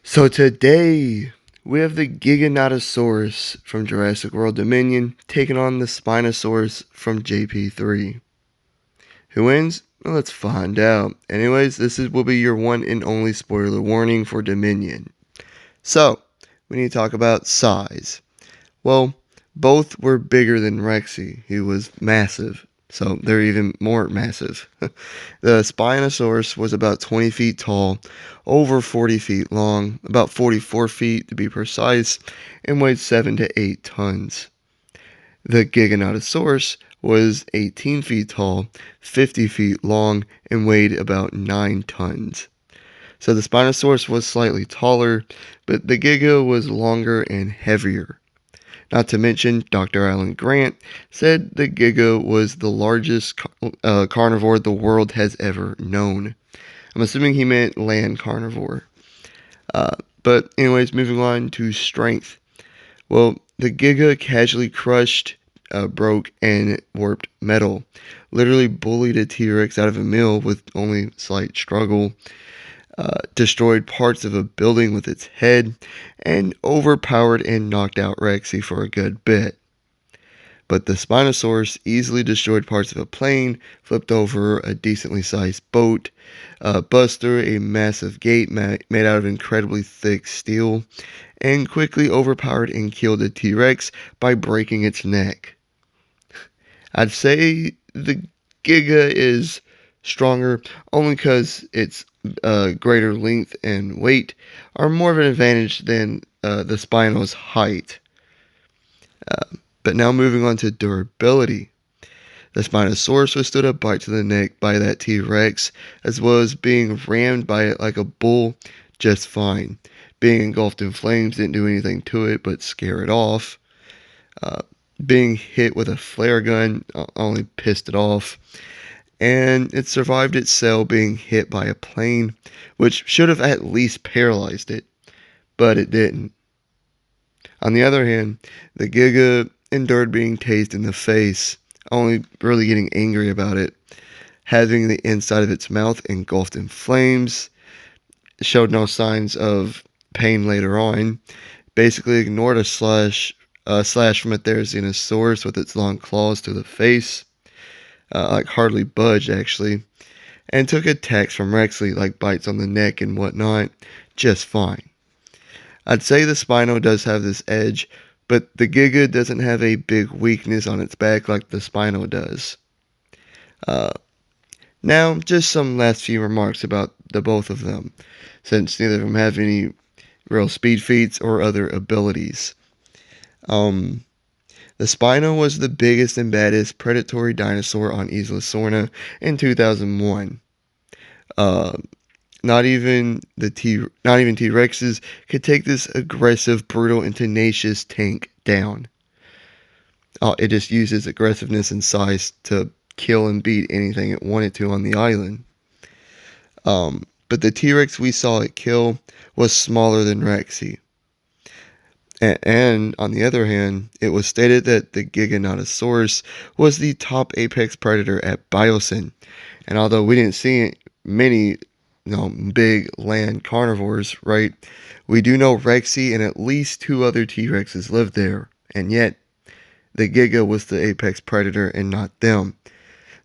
So today we have the Giganotosaurus from Jurassic World Dominion taking on the Spinosaurus from JP3. Who wins? Well, let's find out. Anyways, will be your one and only spoiler warning for Dominion. So, we need to talk about size. Well, both were bigger than Rexy, who was massive. So they're even more massive. The Spinosaurus was about 20 feet tall, over 40 feet long, about 44 feet to be precise, and weighed 7 to 8 tons. The Giganotosaurus was 18 feet tall, 50 feet long, and weighed about 9 tons. So the Spinosaurus was slightly taller, but the Giga was longer and heavier. Not to mention, Dr. Alan Grant said the Giga was the largest carnivore the world has ever known. I'm assuming he meant land carnivore. But anyways, moving on to strength. Well, the Giga casually crushed, broke, and warped metal. Literally bullied a T-Rex out of a meal with only slight struggle. Destroyed parts of a building with its head, and overpowered and knocked out Rexy for a good bit. But the Spinosaurus easily destroyed parts of a plane, flipped over a decently sized boat, bust through a massive gate made out of incredibly thick steel, and quickly overpowered and killed a T-Rex by breaking its neck. I'd say the Giga is stronger only because its greater length and weight are more of an advantage than the Spino's height. But now moving on to durability. The Spinosaurus withstood a bite to the neck by that T-Rex, as well as being rammed by it like a bull just fine. Being engulfed in flames didn't do anything to it but scare it off. Being hit with a flare gun only pissed it off. And it survived its cell being hit by a plane, which should have at least paralyzed it, but it didn't. On the other hand, the Giga endured being tased in the face, only really getting angry about it, having the inside of its mouth engulfed in flames, showed no signs of pain later on, basically ignored a slash from a Therizinosaurus with its long claws to the face, like hardly budged actually, and took attacks from Rexy like bites on the neck and whatnot, just fine. I'd say the Spino does have this edge, but the Giga doesn't have a big weakness on its back like the Spino does. Now, just some last few remarks about the both of them, since neither of them have any real speed feats or other abilities. The Spino was the biggest and baddest predatory dinosaur on Isla Sorna in 2001. Not even T-Rexes could take this aggressive, brutal, and tenacious tank down. It just uses aggressiveness and size to kill and beat anything it wanted to on the island. But the T-Rex we saw it kill was smaller than Rexy. And on the other hand, it was stated that the Giganotosaurus was the top apex predator at Biosyn. And although we didn't see many big land carnivores, right? We do know Rexy and at least 2 other T-Rexes lived there, and yet the Giga was the apex predator and not them.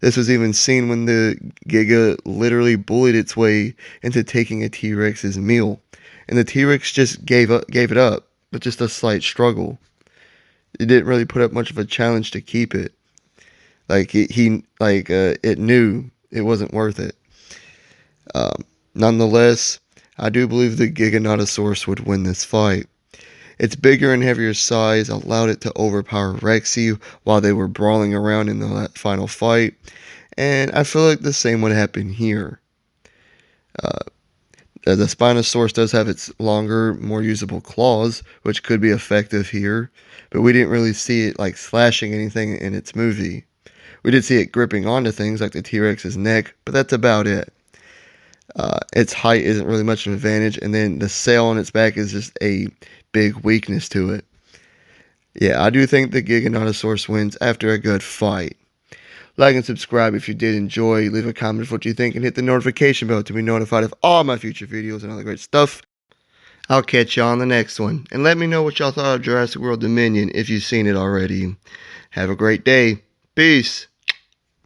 This was even seen when the Giga literally bullied its way into taking a T-Rex's meal, and the T-Rex just gave it up, with just a slight struggle. It didn't really put up much of a challenge to keep it. It knew it wasn't worth it. Nonetheless, I do believe the Giganotosaurus would win this fight. Its bigger and heavier size allowed it to overpower Rexy while they were brawling around in the final fight, and I feel like the same would happen here. The Spinosaurus does have its longer, more usable claws, which could be effective here, but we didn't really see it like slashing anything in its movie. We did see it gripping onto things like the T-Rex's neck, but that's about it. Its height isn't really much of an advantage, and then the sail on its back is just a big weakness to it. Yeah, I do think the Giganotosaurus wins after a good fight. Like and subscribe if you did enjoy. Leave a comment of what you think and hit the notification bell to be notified of all my future videos and all the great stuff. I'll catch y'all on the next one, and let me know what y'all thought of Jurassic World Dominion if you've seen it already. Have a great day. Peace.